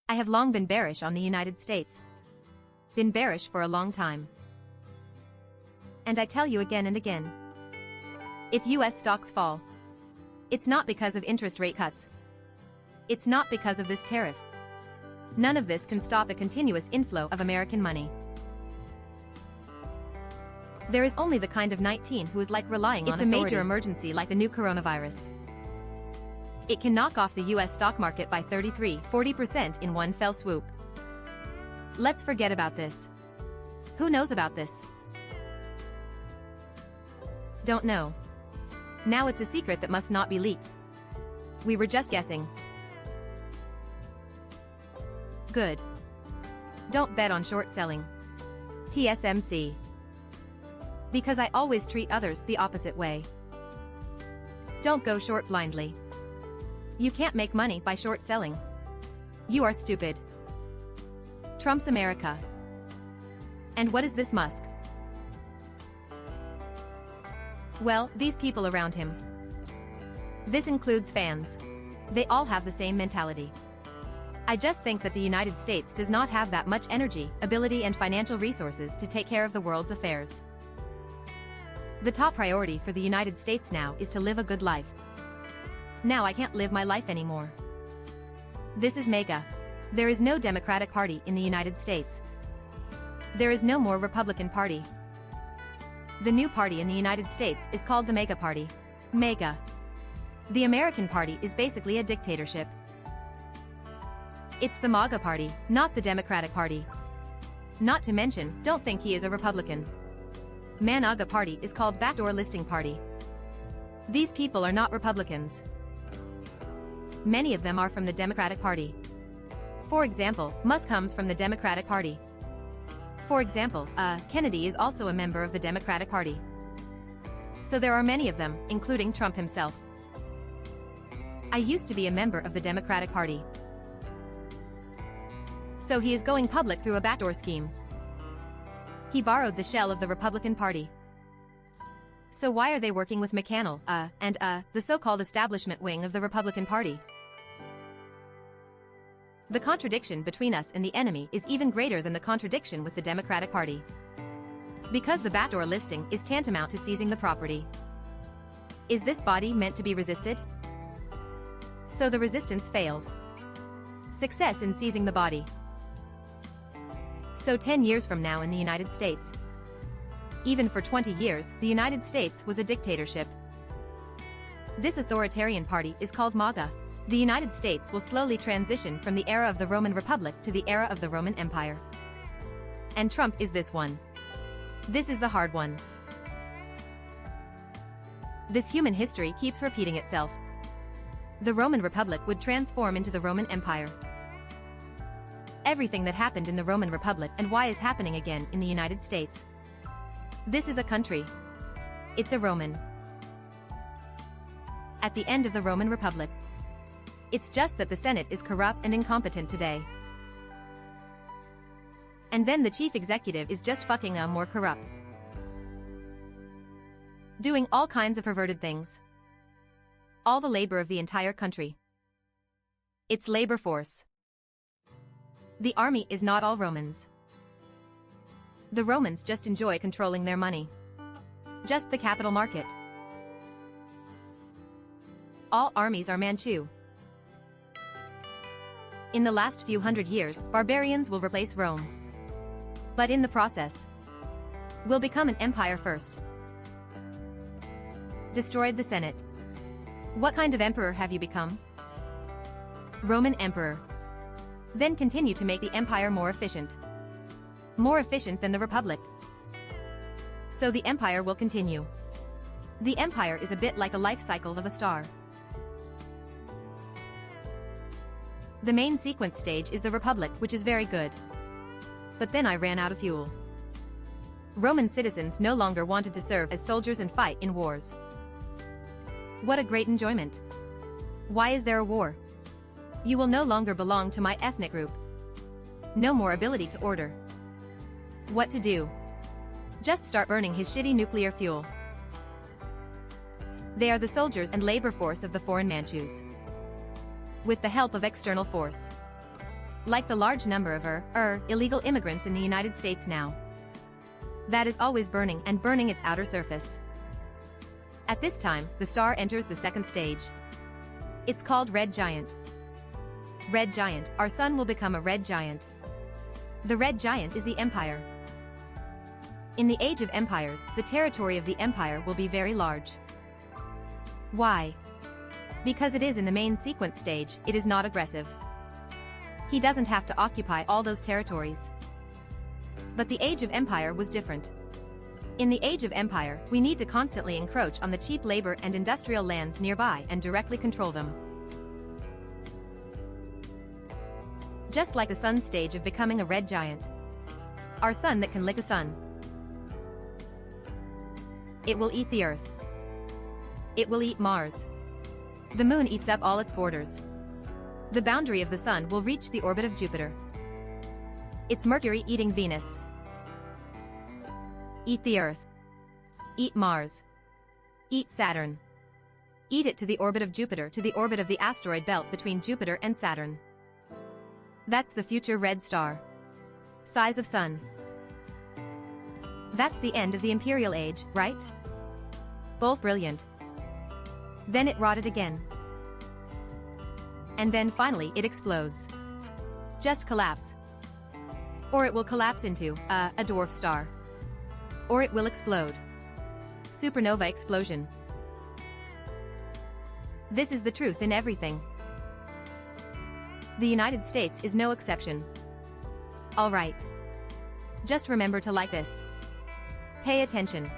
I have long been bearish on the United States. Been bearish for a long time. And I tell you again and again. If US stocks fall, it's not because of interest rate cuts. It's not because of this tariff. None of this can stop the continuous inflow of American money. There is only the kind of 19 who is like relying on authority. It's a major emergency like the new coronavirus. It can knock off the US stock market by 33–40% in one fell swoop. Let's forget about this. Who knows about this? Don't know. Now it's a secret that must not be leaked. We were just guessing. Good. Don't bet on short selling. TSMC. Because I always treat others the opposite way. Don't go short blindly. You can't make money by short selling. You are stupid. Trump's America. And what is this Musk? Well, these people around him. This includes fans. They all have the same mentality. I just think that the United States does not have that much energy, ability and financial resources to take care of the world's affairs. The top priority for the United States now is to live a good life. Now I can't live my life anymore. This is MAGA. There is no Democratic Party in the United States. There is no more Republican Party. The new party in the United States is called the MAGA Party. MAGA. The American Party is basically a dictatorship. It's the MAGA Party, not the Democratic Party. Not to mention, don't think he is a Republican. MAGA Party is called Backdoor Listing Party. These people are not Republicans. Many of them are from the Democratic Party. For example, Musk comes from the Democratic Party. For example, Kennedy is also a member of the Democratic Party. So there are many of them, including Trump himself. I used to be a member of the Democratic Party. So he is going public through a backdoor scheme. He borrowed the shell of the Republican Party. So why are they working with McConnell, and the so-called establishment wing of the Republican Party? The contradiction between us and the enemy is even greater than the contradiction with the Democratic Party. Because the backdoor listing is tantamount to seizing the property. Is this body meant to be resisted? So the resistance failed. Success in seizing the body. So 10 years from now in the United States. Even for 20 years, the United States was a dictatorship. This authoritarian party is called MAGA. The United States will slowly transition from the era of the Roman Republic to the era of the Roman Empire. And Trump is this one. This is the hard one. This human history keeps repeating itself. The Roman Republic would transform into the Roman Empire. Everything that happened in the Roman Republic and why is happening again in the United States. This is a country. It's a Roman. At the end of the Roman Republic. It's just that the Senate is corrupt and incompetent today. And then the chief executive is just fucking more corrupt. Doing all kinds of perverted things. All the labor of the entire country. It's labor force. The army is not all Romans. The Romans just enjoy controlling their money. Just the capital market. All armies are Manchu. In the last few hundred years, barbarians will replace Rome. But in the process, will become an empire first. Destroyed the Senate. What kind of emperor have you become? Roman emperor. Then continue to make the empire more efficient. More efficient than the Republic. So the empire will continue. The empire is a bit like a life cycle of a star. The main sequence stage is the Republic, which is very good. But then I ran out of fuel. Roman citizens no longer wanted to serve as soldiers and fight in wars. What a great enjoyment. Why is there a war? You will no longer belong to my ethnic group. No more ability to order. What to do? Just start burning his shitty nuclear fuel. They are the soldiers and labor force of the foreign Manchus. With the help of external force. Like the large number of illegal immigrants in the United States now. That is always burning and burning its outer surface. At this time, the star enters the second stage. It's called red giant. Red giant, our sun will become a red giant. The red giant is the empire. In the age of empires, the territory of the empire will be very large. Why? Because it is in the main sequence stage, it is not aggressive. He doesn't have to occupy all those territories. But the age of empire was different. In the age of empire, we need to constantly encroach on the cheap labor and industrial lands nearby and directly control them. Just like the sun's stage of becoming a red giant. Our sun that can lick a sun. It will eat the Earth. It will eat Mars. The moon eats up all its borders. The boundary of the sun will reach the orbit of Jupiter. It's Mercury eating Venus. Eat the Earth. Eat Mars. Eat Saturn. Eat it to the orbit of Jupiter, to the orbit of the asteroid belt between Jupiter and Saturn. That's the future red star. Size of sun. That's the end of the imperial age, right? Both brilliant. Then it rotted again. And then finally it explodes. Just collapse. Or it will collapse into a dwarf star. Or it will explode. Supernova explosion. This is the truth in everything. The United States is no exception. All right. Just remember to like this. Pay attention.